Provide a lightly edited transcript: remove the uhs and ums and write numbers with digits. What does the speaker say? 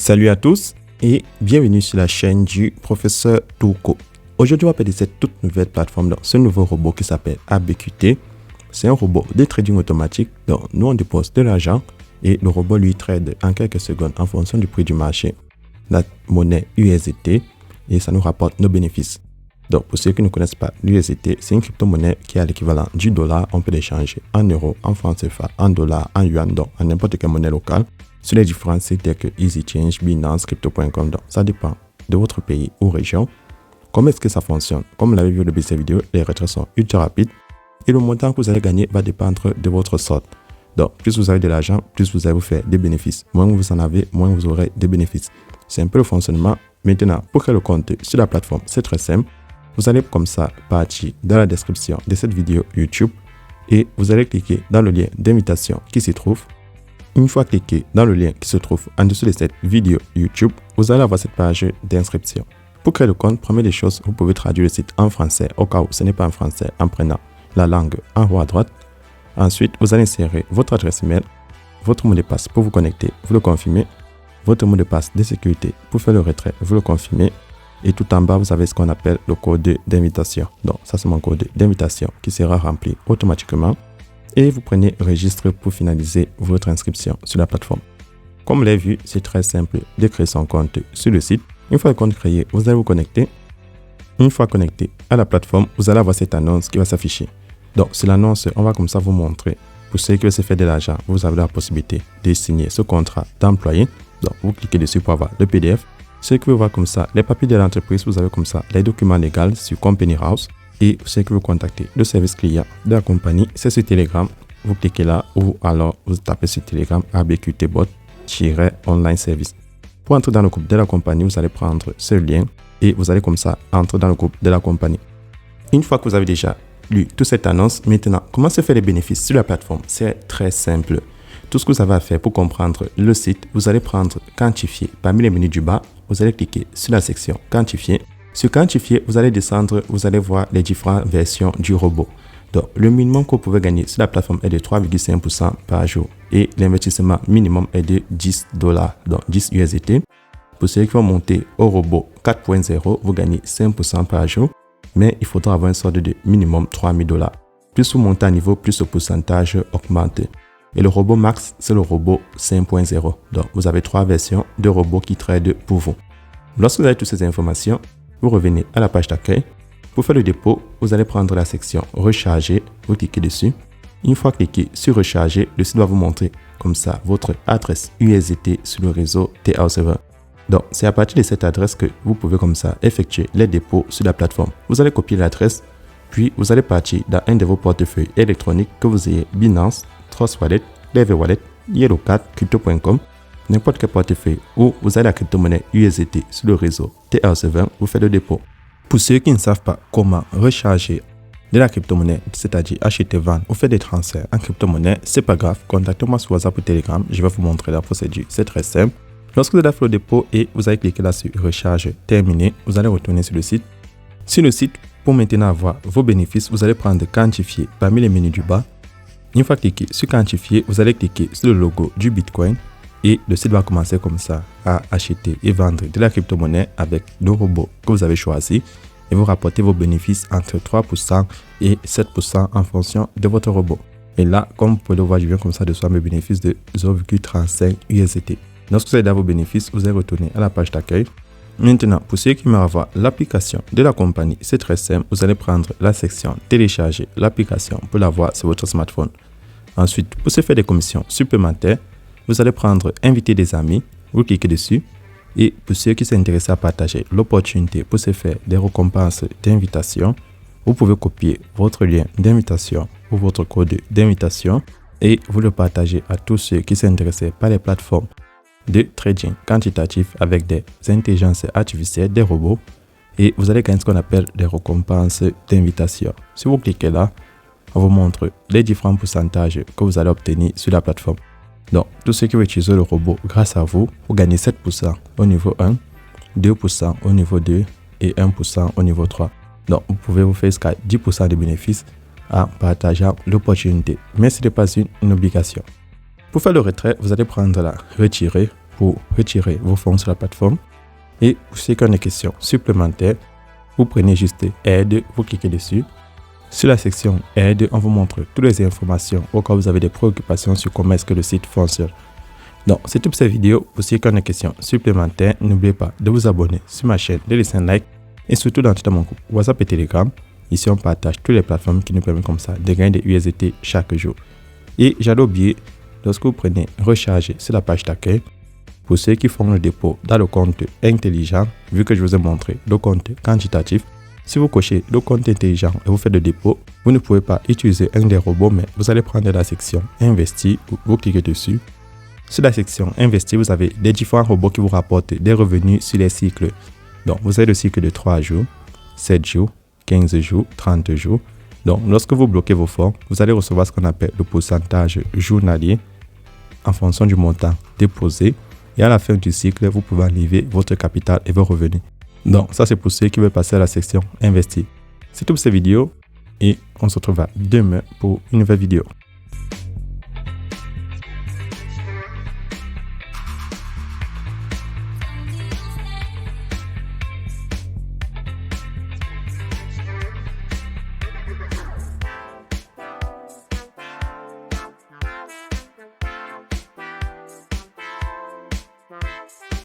Salut à tous et bienvenue sur la chaîne du professeur Touko. Aujourd'hui, on va parler de cette toute nouvelle plateforme, ce nouveau robot qui s'appelle ABQT. C'est un robot de trading automatique. Donc, nous, on dépose de l'argent et le robot lui trade en quelques secondes en fonction du prix du marché la monnaie USDT et ça nous rapporte nos bénéfices. Donc, pour ceux qui ne connaissent pas, l'USDT, c'est une crypto-monnaie qui a l'équivalent du dollar. On peut l'échanger en euros, en francs CFA, en dollars, en yuan, donc en n'importe quelle monnaie locale. Sur les différents sites tels que EasyChange, Binance, Crypto.com, donc ça dépend de votre pays ou région. Comment est-ce que ça fonctionne? Comme vous l'avez vu au début de cette vidéo, les retraits sont ultra rapides et le montant que vous allez gagner va dépendre de votre sorte. Donc, plus vous avez de l'argent, plus vous allez vous faire des bénéfices. Moins vous en avez, moins vous aurez des bénéfices. C'est un peu le fonctionnement. Maintenant, pour créer le compte sur la plateforme, c'est très simple. Vous allez comme ça partir dans la description de cette vidéo YouTube et vous allez cliquer dans le lien d'invitation qui s'y trouve. Une fois cliqué dans le lien qui se trouve en dessous de cette vidéo YouTube, vous allez avoir cette page d'inscription. Pour créer le compte, première des choses, vous pouvez traduire le site en français au cas où ce n'est pas en français en prenant la langue en haut à droite. Ensuite, vous allez insérer votre adresse email, votre mot de passe pour vous connecter, vous le confirmez, votre mot de passe de sécurité pour faire le retrait, vous le confirmez. Et tout en bas, vous avez ce qu'on appelle le code d'invitation. Donc, ça, c'est mon code d'invitation qui sera rempli automatiquement. Et vous prenez registre pour finaliser votre inscription sur la plateforme. Comme vous l'avez vu, c'est très simple de créer son compte sur le site. Une fois le compte créé, vous allez vous connecter. Une fois connecté à la plateforme, vous allez avoir cette annonce qui va s'afficher. Donc, sur l'annonce, on va comme ça vous montrer. Pour ceux qui veulent se faire de l'argent, vous avez la possibilité de signer ce contrat d'employé. Donc, vous cliquez dessus pour avoir le PDF. Ceux qui veulent voir comme ça les papiers de l'entreprise, vous avez comme ça les documents légaux sur Company House. Et ceux qui veulent contacter le service client de la compagnie, c'est sur Telegram. Vous cliquez là ou alors vous tapez sur Telegram ABQTbot-online service. Pour entrer dans le groupe de la compagnie, vous allez prendre ce lien et vous allez comme ça entrer dans le groupe de la compagnie. Une fois que vous avez déjà lu toute cette annonce, maintenant, comment se faire les bénéfices sur la plateforme? C'est très simple. Tout ce que vous avez à faire pour comprendre le site, vous allez prendre quantifier parmi les menus du bas. Vous allez cliquer sur la section quantifier. Sur quantifier, vous allez descendre, vous allez voir les différentes versions du robot. Donc, le minimum que vous pouvez gagner sur la plateforme est de 3,5% par jour et l'investissement minimum est de $10, donc 10 USDT. Pour ceux qui vont monter au robot 4.0, vous gagnez 5% par jour, mais il faudra avoir un solde de minimum $3,000. Plus vous montez à niveau, plus le pourcentage augmente. Et le robot max, c'est le robot 5.0. Donc, vous avez 3 versions de robots qui tradent pour vous. Lorsque vous avez toutes ces informations, vous revenez à la page d'accueil. Pour faire le dépôt, vous allez prendre la section recharger, vous cliquez dessus. Une fois cliqué sur recharger, le site va vous montrer comme ça votre adresse USDT sur le réseau TA Server. Donc, c'est à partir de cette adresse que vous pouvez comme ça effectuer les dépôts sur la plateforme. Vous allez copier l'adresse, puis vous allez partir dans un de vos portefeuilles électroniques que vous ayez Binance, Trust Wallet, Lever Wallet, Yellowcat, Crypto.com, n'importe quel portefeuille où vous avez la crypto-monnaie USDT sur le réseau TRC20, vous faites le dépôt. Pour ceux qui ne savent pas comment recharger de la crypto-monnaie, c'est-à-dire acheter, vendre ou faire des transferts en crypto-monnaie, c'est pas grave, contactez-moi sur WhatsApp ou Telegram, je vais vous montrer la procédure, c'est très simple. Lorsque vous avez fait le dépôt et vous allez cliquer là sur recharge terminé, vous allez retourner sur le site. Sur le site, pour maintenant avoir vos bénéfices, vous allez prendre quantifier parmi les menus du bas. Une fois cliqué sur quantifier, vous allez cliquer sur le logo du Bitcoin et le site va commencer comme ça à acheter et vendre de la crypto-monnaie avec le robot que vous avez choisi et vous rapportez vos bénéfices entre 3% et 7% en fonction de votre robot. Et là, comme vous pouvez le voir, je viens comme ça de soit mes bénéfices de 0,35 USDT. Lorsque vous avez vos bénéfices, vous allez retourner à la page d'accueil. Maintenant, pour ceux qui veulent avoir l'application de la compagnie, c'est très simple. Vous allez prendre la section télécharger l'application pour l'avoir sur votre smartphone. Ensuite, pour se faire des commissions supplémentaires, vous allez prendre inviter des amis, vous cliquez dessus. Et pour ceux qui sont intéressés à partager l'opportunité pour se faire des récompenses d'invitation, vous pouvez copier votre lien d'invitation ou votre code d'invitation et vous le partagez à tous ceux qui sont intéressés par les plateformes de trading quantitatif avec des intelligences artificielles, des robots, et vous allez gagner ce qu'on appelle des récompenses d'invitation. Si vous cliquez là, on vous montre les différents pourcentages que vous allez obtenir sur la plateforme. Donc, tous ceux qui vont utiliser le robot grâce à vous, vous gagnez 7% au niveau 1, 2% au niveau 2 et 1% au niveau 3. Donc, vous pouvez vous faire jusqu'à 10% de bénéfices en partageant l'opportunité. Mais ce n'est pas une obligation. Pour faire le retrait, vous allez prendre la retirer. pour retirer vos fonds sur la plateforme. Et pour ceux qui ont des questions supplémentaires, vous prenez juste Aide, vous cliquez dessus. Sur la section Aide, on vous montre toutes les informations au cas où vous avez des préoccupations sur comment est-ce que le site fonctionne. Donc, c'est toute cette vidéo. Pour ceux qui ont des questions supplémentaires, n'oubliez pas de vous abonner sur ma chaîne, de laisser un like et surtout d'entrer dans mon groupe WhatsApp et Telegram. Ici, on partage toutes les plateformes qui nous permettent comme ça de gagner des USDT chaque jour. Et j'allais oublier, lorsque vous prenez Recharger sur la page d'accueil, pour ceux qui font le dépôt dans le compte intelligent, vu que je vous ai montré le compte quantitatif, si vous cochez le compte intelligent et vous faites le dépôt, vous ne pouvez pas utiliser un des robots, mais vous allez prendre la section Investir, vous cliquez dessus. Sur la section Investir, vous avez des différents robots qui vous rapportent des revenus sur les cycles. Donc, vous avez le cycle de 3 jours, 7 jours, 15 jours, 30 jours. Donc, lorsque vous bloquez vos fonds, vous allez recevoir ce qu'on appelle le pourcentage journalier en fonction du montant déposé. Et à la fin du cycle, vous pouvez enlever votre capital et vos revenus. Donc, ça, c'est pour ceux qui veulent passer à la section Investir. C'est tout pour cette vidéo et on se retrouve demain pour une nouvelle vidéo.